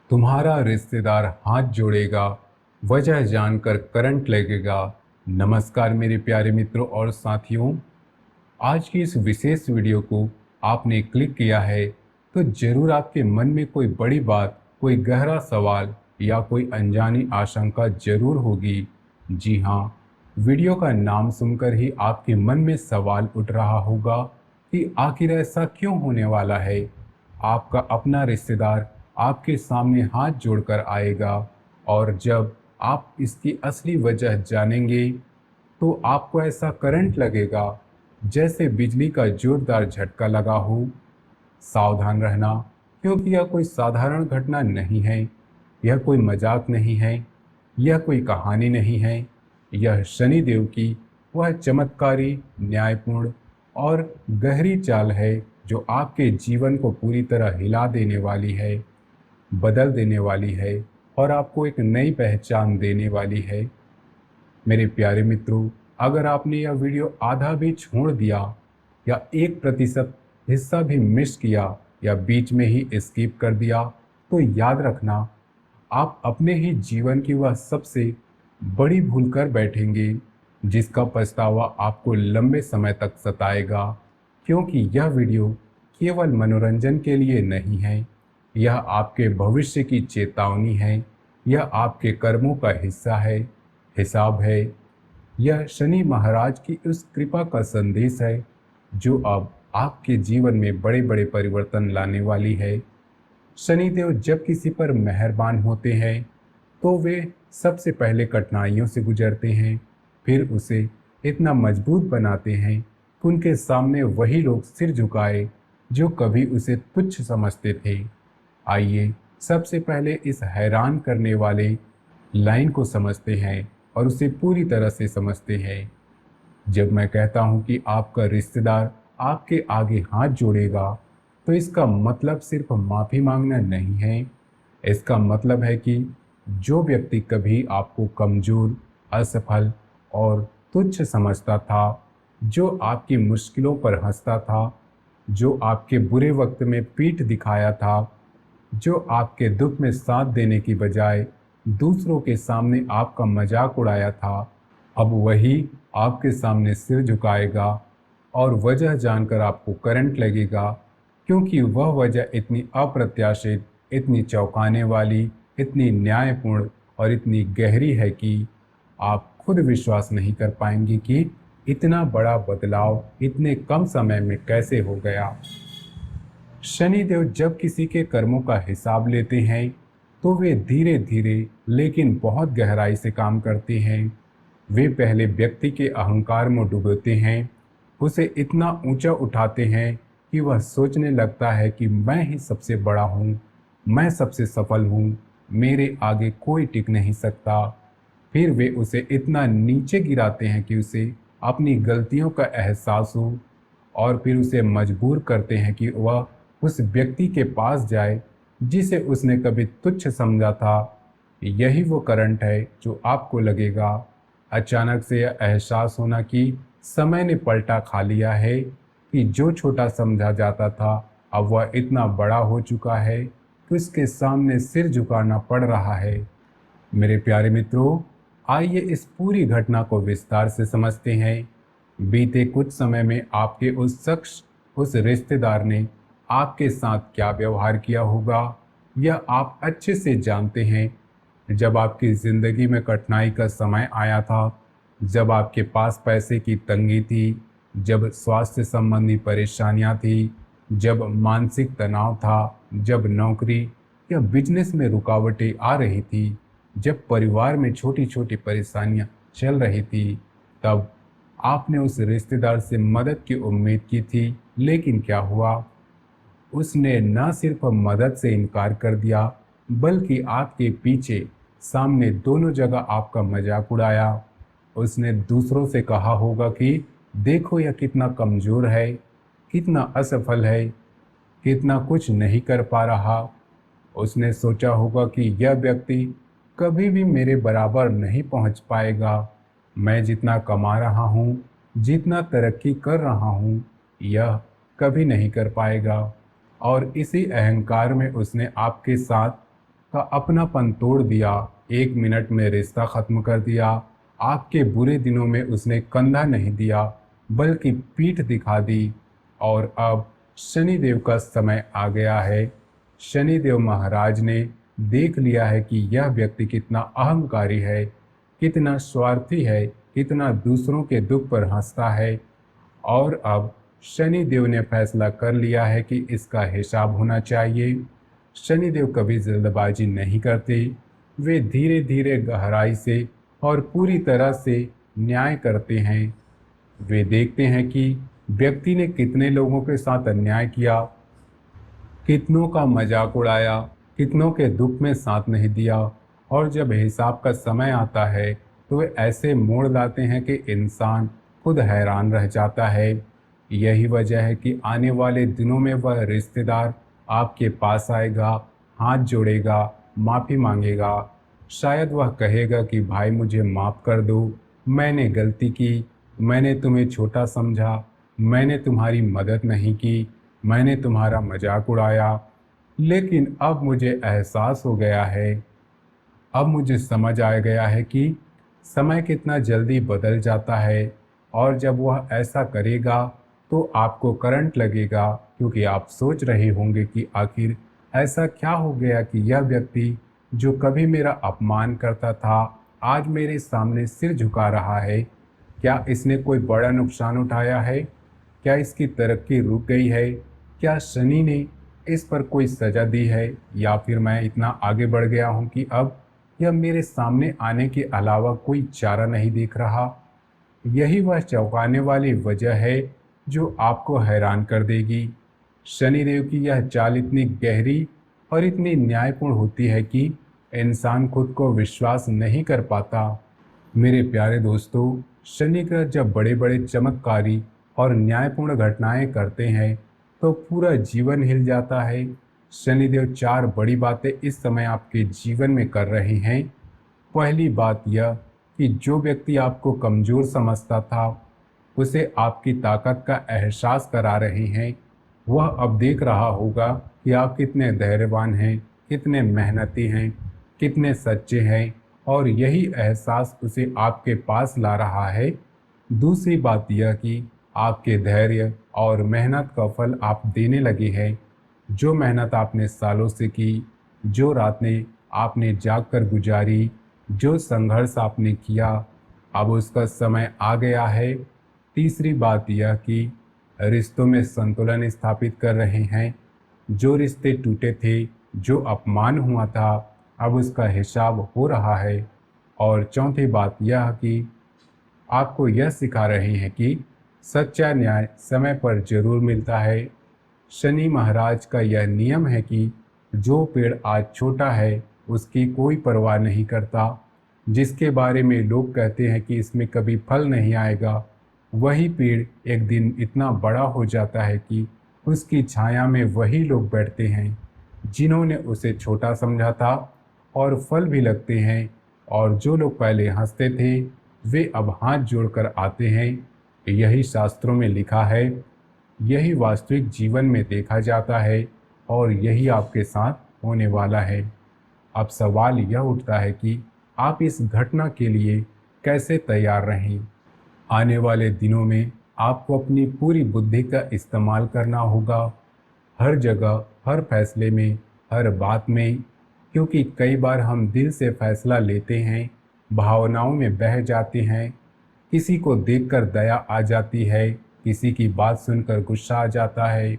तुम्हारा रिश्तेदार हाथ जोड़ेगा, वजह जानकर करंट लगेगा। नमस्कार मेरे प्यारे मित्रों और साथियों, आज की इस विशेष वीडियो को आपने क्लिक किया है तो जरूर आपके मन में कोई बड़ी बात, कोई गहरा सवाल या कोई अनजानी आशंका जरूर होगी। जी हाँ, वीडियो का नाम सुनकर ही आपके मन में सवाल उठ रहा होगा कि आखिर ऐसा क्यों होने वाला है। आपका अपना रिश्तेदार आपके सामने हाथ जोड़कर आएगा और जब आप इसकी असली वजह जानेंगे तो आपको ऐसा करंट लगेगा जैसे बिजली का जोरदार झटका लगा हो। सावधान रहना, क्योंकि यह कोई साधारण घटना नहीं है, यह कोई मजाक नहीं है, यह कोई कहानी नहीं है। यह शनिदेव की वह चमत्कारी, न्यायपूर्ण और गहरी चाल है जो आपके जीवन को पूरी तरह हिला देने वाली है, बदल देने वाली है और आपको एक नई पहचान देने वाली है। मेरे प्यारे मित्रों, अगर आपने यह वीडियो आधा भी छोड़ दिया या 1% हिस्सा भी मिस किया या बीच में ही स्किप कर दिया तो याद रखना, आप अपने ही जीवन की वह सबसे बड़ी भूल कर बैठेंगे जिसका पछतावा आपको लंबे समय तक सताएगा। क्योंकि यह वीडियो केवल मनोरंजन के लिए नहीं है, यह आपके भविष्य की चेतावनी है, यह आपके कर्मों का हिस्सा है, हिसाब है। यह शनि महाराज की उस कृपा का संदेश है जो अब आपके जीवन में बड़े बड़े परिवर्तन लाने वाली है। शनिदेव जब किसी पर मेहरबान होते हैं तो वे सबसे पहले कठिनाइयों से गुजरते हैं, फिर उसे इतना मजबूत बनाते हैं कि उनके सामने वही लोग सिर झुकाए जो कभी उसे तुच्छ समझते थे। आइए सबसे पहले इस हैरान करने वाले लाइन को समझते हैं और उसे पूरी तरह से समझते हैं। जब मैं कहता हूं कि आपका रिश्तेदार आपके आगे हाथ जोड़ेगा तो इसका मतलब सिर्फ माफी मांगना नहीं है। इसका मतलब है कि जो व्यक्ति कभी आपको कमजोर, असफल और तुच्छ समझता था, जो आपकी मुश्किलों पर हंसता था, जो आपके बुरे वक्त में पीठ दिखाया था, जो आपके दुख में साथ देने की बजाय दूसरों के सामने आपका मजाक उड़ाया था, अब वही आपके सामने सिर झुकाएगा और वजह जानकर आपको करंट लगेगा। क्योंकि वह वजह इतनी अप्रत्याशित, इतनी चौंकाने वाली, इतनी न्यायपूर्ण और इतनी गहरी है कि आप खुद विश्वास नहीं कर पाएंगे कि इतना बड़ा बदलाव इतने कम समय में कैसे हो गया। शनिदेव जब किसी के कर्मों का हिसाब लेते हैं तो वे धीरे धीरे लेकिन बहुत गहराई से काम करते हैं। वे पहले व्यक्ति के अहंकार में डुबोते हैं, उसे इतना ऊंचा उठाते हैं कि वह सोचने लगता है कि मैं ही सबसे बड़ा हूँ, मैं सबसे सफल हूँ, मेरे आगे कोई टिक नहीं सकता। फिर वे उसे इतना नीचे गिराते हैं कि उसे अपनी गलतियों का एहसास हो और फिर उसे मजबूर करते हैं कि वह उस व्यक्ति के पास जाए जिसे उसने कभी तुच्छ समझा था। यही वो करंट है जो आपको लगेगा। अचानक से यह एहसास होना कि समय ने पलटा खा लिया है, कि जो छोटा समझा जाता था अब वह इतना बड़ा हो चुका है कि उसके सामने सिर झुकाना पड़ रहा है। मेरे प्यारे मित्रों, आइए इस पूरी घटना को विस्तार से समझते हैं। बीते कुछ समय में आपके उस शख्स, उस रिश्तेदार ने आपके साथ क्या व्यवहार किया होगा, यह आप अच्छे से जानते हैं। जब आपकी ज़िंदगी में कठिनाई का समय आया था, जब आपके पास पैसे की तंगी थी, जब स्वास्थ्य संबंधी परेशानियां थी, जब मानसिक तनाव था, जब नौकरी या बिजनेस में रुकावटें आ रही थी, जब परिवार में छोटी छोटी परेशानियां चल रही थी, तब आपने उस रिश्तेदार से मदद की उम्मीद की थी। लेकिन क्या हुआ? उसने न सिर्फ मदद से इनकार कर दिया, बल्कि आपके पीछे सामने दोनों जगह आपका मजाक उड़ाया। उसने दूसरों से कहा होगा कि देखो यह कितना कमजोर है, कितना असफल है, कितना कुछ नहीं कर पा रहा। उसने सोचा होगा कि यह व्यक्ति कभी भी मेरे बराबर नहीं पहुंच पाएगा। मैं जितना कमा रहा हूं, जितना तरक्की कर रहा हूं, यह कभी नहीं कर पाएगा। और इसी अहंकार में उसने आपके साथ का अपनापन तोड़ दिया, 1 मिनट में रिश्ता ख़त्म कर दिया। आपके बुरे दिनों में उसने कंधा नहीं दिया बल्कि पीठ दिखा दी। और अब शनिदेव का समय आ गया है। शनिदेव महाराज ने देख लिया है कि यह व्यक्ति कितना अहंकारी है, कितना स्वार्थी है, कितना दूसरों के दुख पर हंसता है। और अब शनिदेव ने फैसला कर लिया है कि इसका हिसाब होना चाहिए। शनिदेव कभी जल्दबाजी नहीं करते, वे धीरे धीरे गहराई से और पूरी तरह से न्याय करते हैं। वे देखते हैं कि व्यक्ति ने कितने लोगों के साथ अन्याय किया, कितनों का मजाक उड़ाया, कितनों के दुख में साथ नहीं दिया। और जब हिसाब का समय आता है तो वे ऐसे मोड़ लाते हैं कि इंसान खुद हैरान रह जाता है। यही वजह है कि आने वाले दिनों में वह रिश्तेदार आपके पास आएगा, हाथ जोड़ेगा, माफ़ी मांगेगा। शायद वह कहेगा कि भाई मुझे माफ़ कर दो, मैंने गलती की, मैंने तुम्हें छोटा समझा, मैंने तुम्हारी मदद नहीं की, मैंने तुम्हारा मजाक उड़ाया। लेकिन अब मुझे एहसास हो गया है, अब मुझे समझ आ गया है कि समय कितना जल्दी बदल जाता है। और जब वह ऐसा करेगा तो आपको करंट लगेगा, क्योंकि आप सोच रहे होंगे कि आखिर ऐसा क्या हो गया कि यह व्यक्ति जो कभी मेरा अपमान करता था आज मेरे सामने सिर झुका रहा है। क्या इसने कोई बड़ा नुकसान उठाया है? क्या इसकी तरक्की रुक गई है? क्या शनि ने इस पर कोई सज़ा दी है, या फिर मैं इतना आगे बढ़ गया हूँ कि अब यह मेरे सामने आने के अलावा कोई चारा नहीं देख रहा? यही वह चौंकाने वाली वजह है जो आपको हैरान कर देगी। शनिदेव की यह चाल इतनी गहरी और इतनी न्यायपूर्ण होती है कि इंसान खुद को विश्वास नहीं कर पाता। मेरे प्यारे दोस्तों, शनि ग्रह जब बड़े बड़े चमत्कारी और न्यायपूर्ण घटनाएं करते हैं तो पूरा जीवन हिल जाता है। शनिदेव 4 बड़ी बातें इस समय आपके जीवन में कर रहे हैं। पहली बात यह कि जो व्यक्ति आपको कमज़ोर समझता था उसे आपकी ताकत का एहसास करा रहे हैं। वह अब देख रहा होगा कि आप कितने धैर्यवान हैं, कितने मेहनती हैं, कितने सच्चे हैं, और यही एहसास उसे आपके पास ला रहा है। दूसरी बात यह कि आपके धैर्य और मेहनत का फल आप देने लगे हैं। जो मेहनत आपने सालों से की, जो रातें आपने जाग कर गुजारी, जो संघर्ष आपने किया, अब उसका समय आ गया है। तीसरी बात यह कि रिश्तों में संतुलन स्थापित कर रहे हैं। जो रिश्ते टूटे थे, जो अपमान हुआ था, अब उसका हिसाब हो रहा है। और चौथी बात यह कि आपको यह सिखा रहे हैं कि सच्चा न्याय समय पर जरूर मिलता है। शनि महाराज का यह नियम है कि जो पेड़ आज छोटा है उसकी कोई परवाह नहीं करता, जिसके बारे में लोग कहते हैं कि इसमें कभी फल नहीं आएगा, वही पेड़ एक दिन इतना बड़ा हो जाता है कि उसकी छाया में वही लोग बैठते हैं जिन्होंने उसे छोटा समझा था, और फल भी लगते हैं। और जो लोग पहले हंसते थे वे अब हाथ जोड़कर आते हैं। यही शास्त्रों में लिखा है, यही वास्तविक जीवन में देखा जाता है, और यही आपके साथ होने वाला है। अब सवाल यह उठता है कि आप इस घटना के लिए कैसे तैयार रहें। आने वाले दिनों में आपको अपनी पूरी बुद्धि का इस्तेमाल करना होगा, हर जगह, हर फैसले में, हर बात में। क्योंकि कई बार हम दिल से फैसला लेते हैं, भावनाओं में बह जाते हैं, किसी को देखकर दया आ जाती है, किसी की बात सुनकर गुस्सा आ जाता है।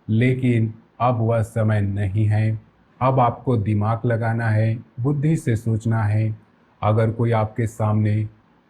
लेकिन अब वह समय नहीं है। अब आपको दिमाग लगाना है, बुद्धि से सोचना है। अगर कोई आपके सामने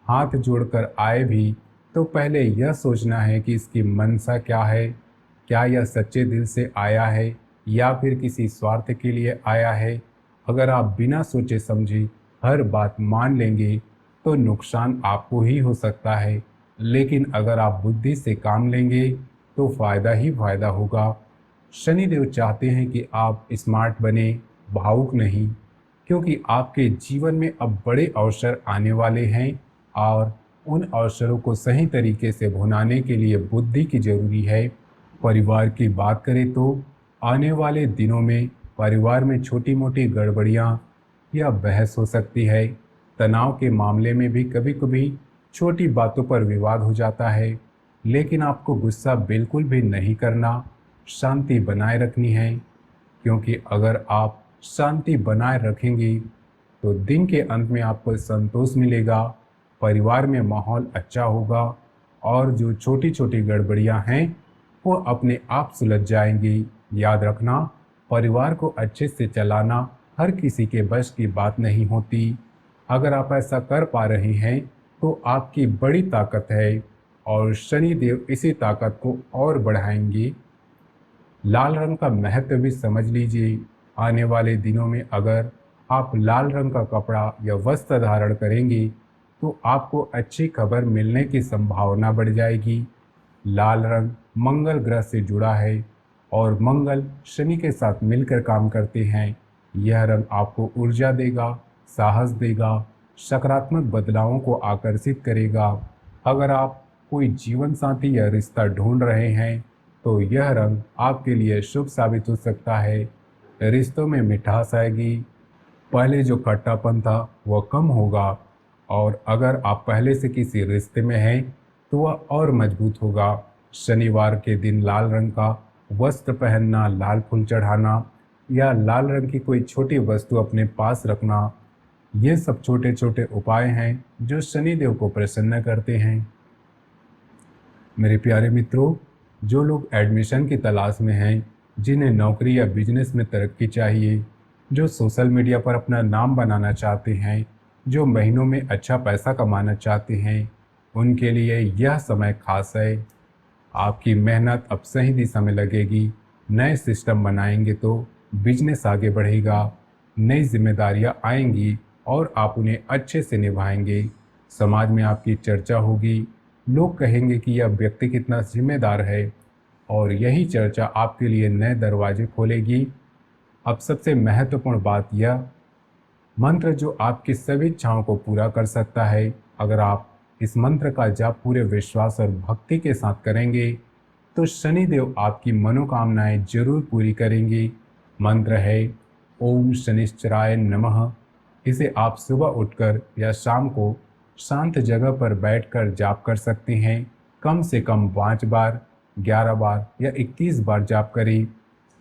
हाथ जोड़कर आए भी तो पहले यह सोचना है कि इसकी मंशा क्या है। क्या यह सच्चे दिल से आया है या फिर किसी स्वार्थ के लिए आया है। अगर आप बिना सोचे समझे हर बात मान लेंगे तो नुकसान आपको ही हो सकता है, लेकिन अगर आप बुद्धि से काम लेंगे तो फ़ायदा ही फ़ायदा होगा। शनिदेव चाहते हैं कि आप स्मार्ट बने, भावुक नहीं, क्योंकि आपके जीवन में अब बड़े अवसर आने वाले हैं, और उन अवसरों को सही तरीके से भुनाने के लिए बुद्धि की जरूरी है। परिवार की बात करें तो आने वाले दिनों में परिवार में छोटी मोटी गड़बड़ियाँ या बहस हो सकती है। तनाव के मामले में भी कभी कभी छोटी बातों पर विवाद हो जाता है, लेकिन आपको गुस्सा बिल्कुल भी नहीं करना, शांति बनाए रखनी है। क्योंकि अगर आप शांति बनाए रखेंगी तो दिन के अंत में आपको संतोष मिलेगा, परिवार में माहौल अच्छा होगा और जो छोटी छोटी गड़बड़ियां हैं वो अपने आप सुलझ जाएंगी। याद रखना, परिवार को अच्छे से चलाना हर किसी के बस की बात नहीं होती। अगर आप ऐसा कर पा रहे हैं तो आपकी बड़ी ताकत है और शनि देव इसी ताकत को और बढ़ाएंगे। लाल रंग का महत्व भी समझ लीजिए। आने वाले दिनों में अगर आप लाल रंग का कपड़ा या वस्त्र धारण करेंगे तो आपको अच्छी खबर मिलने की संभावना बढ़ जाएगी। लाल रंग मंगल ग्रह से जुड़ा है और मंगल शनि के साथ मिलकर काम करते हैं। यह रंग आपको ऊर्जा देगा, साहस देगा, सकारात्मक बदलावों को आकर्षित करेगा। अगर आप कोई जीवन साथी या रिश्ता ढूंढ रहे हैं तो यह रंग आपके लिए शुभ साबित हो सकता है। रिश्तों में मिठास आएगी, पहले जो खट्टापन था वह कम होगा और अगर आप पहले से किसी रिश्ते में हैं तो वह और मजबूत होगा। शनिवार के दिन लाल रंग का वस्त्र पहनना, लाल फूल चढ़ाना या लाल रंग की कोई छोटी वस्तु अपने पास रखना, ये सब छोटे छोटे उपाय हैं जो शनिदेव को प्रसन्न करते हैं। मेरे प्यारे मित्रों, जो लोग एडमिशन की तलाश में हैं, जिन्हें नौकरी या बिजनेस में तरक्की चाहिए, जो सोशल मीडिया पर अपना नाम बनाना चाहते हैं, जो महीनों में अच्छा पैसा कमाना चाहते हैं, उनके लिए यह समय खास है। आपकी मेहनत अब सही दिशा में लगेगी। नए सिस्टम बनाएंगे तो बिजनेस आगे बढ़ेगा, नई जिम्मेदारियां आएंगी और आप उन्हें अच्छे से निभाएंगे। समाज में आपकी चर्चा होगी, लोग कहेंगे कि यह व्यक्ति कितना जिम्मेदार है और यही चर्चा आपके लिए नए दरवाजे खोलेगी। अब सबसे महत्वपूर्ण बात, यह मंत्र जो आपकी सभी इच्छाओं को पूरा कर सकता है। अगर आप इस मंत्र का जाप पूरे विश्वास और भक्ति के साथ करेंगे तो शनिदेव आपकी मनोकामनाएं जरूर पूरी करेंगे। मंत्र है ओम शनिश्चराय नमः। इसे आप सुबह उठकर या शाम को शांत जगह पर बैठकर जाप कर सकते हैं। कम से कम 5 बार, 11 बार या 21 बार जाप करें।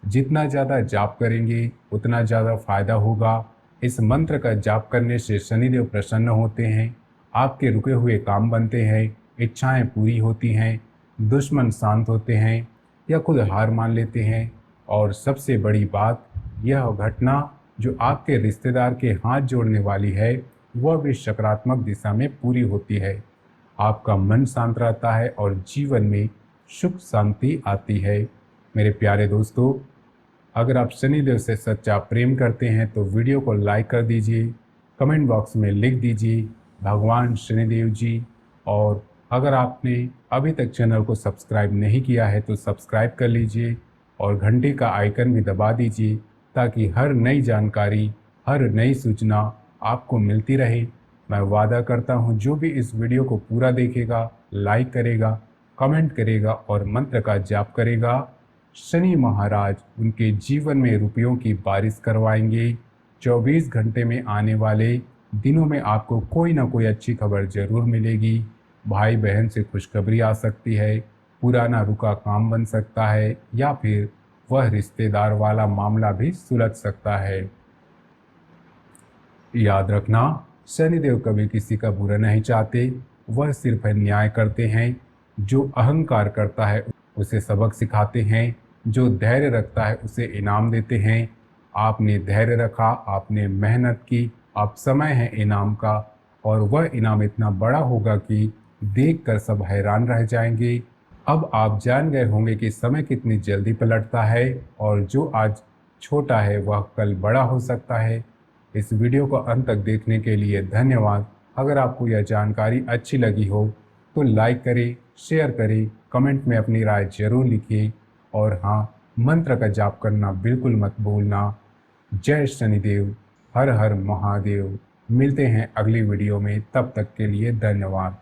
जितना ज़्यादा जाप करेंगे उतना ज़्यादा फायदा होगा। इस मंत्र का जाप करने से शनिदेव प्रसन्न होते हैं, आपके रुके हुए काम बनते हैं, इच्छाएं पूरी होती हैं, दुश्मन शांत होते हैं या खुद हार मान लेते हैं। और सबसे बड़ी बात, यह घटना जो आपके रिश्तेदार के हाथ जोड़ने वाली है वह भी सकारात्मक दिशा में पूरी होती है। आपका मन शांत रहता है और जीवन में सुख शांति आती है। मेरे प्यारे दोस्तों, अगर आप शनिदेव से सच्चा प्रेम करते हैं तो वीडियो को लाइक कर दीजिए, कमेंट बॉक्स में लिख दीजिए भगवान शनिदेव जी। और अगर आपने अभी तक चैनल को सब्सक्राइब नहीं किया है तो सब्सक्राइब कर लीजिए और घंटी का आइकन भी दबा दीजिए ताकि हर नई जानकारी, हर नई सूचना आपको मिलती रहे। मैं वादा करता हूँ जो भी इस वीडियो को पूरा देखेगा, लाइक करेगा, कमेंट करेगा और मंत्र का जाप करेगा, शनि महाराज उनके जीवन में रुपयों की बारिश करवाएंगे। 24 घंटे में आने वाले दिनों में आपको कोई ना कोई अच्छी खबर जरूर मिलेगी। भाई बहन से खुशखबरी आ सकती है, पुराना रुका काम बन सकता है या फिर वह रिश्तेदार वाला मामला भी सुलझ सकता है। याद रखना, शनिदेव कभी किसी का बुरा नहीं चाहते, वह सिर्फ न्याय करते हैं। जो अहंकार करता है उसे सबक सिखाते हैं, जो धैर्य रखता है उसे इनाम देते हैं। आपने धैर्य रखा, आपने मेहनत की, अब समय है इनाम का और वह इनाम इतना बड़ा होगा कि देखकर सब हैरान रह जाएंगे। अब आप जान गए होंगे कि समय कितनी जल्दी पलटता है और जो आज छोटा है वह कल बड़ा हो सकता है। इस वीडियो को अंत तक देखने के लिए धन्यवाद। अगर आपको यह जानकारी अच्छी लगी हो तो लाइक करें, शेयर करें, कमेंट में अपनी राय जरूर लिखिए और हाँ, मंत्र का जाप करना बिल्कुल मत भूलना। जय शनिदेव, हर हर महादेव। मिलते हैं अगली वीडियो में, तब तक के लिए धन्यवाद।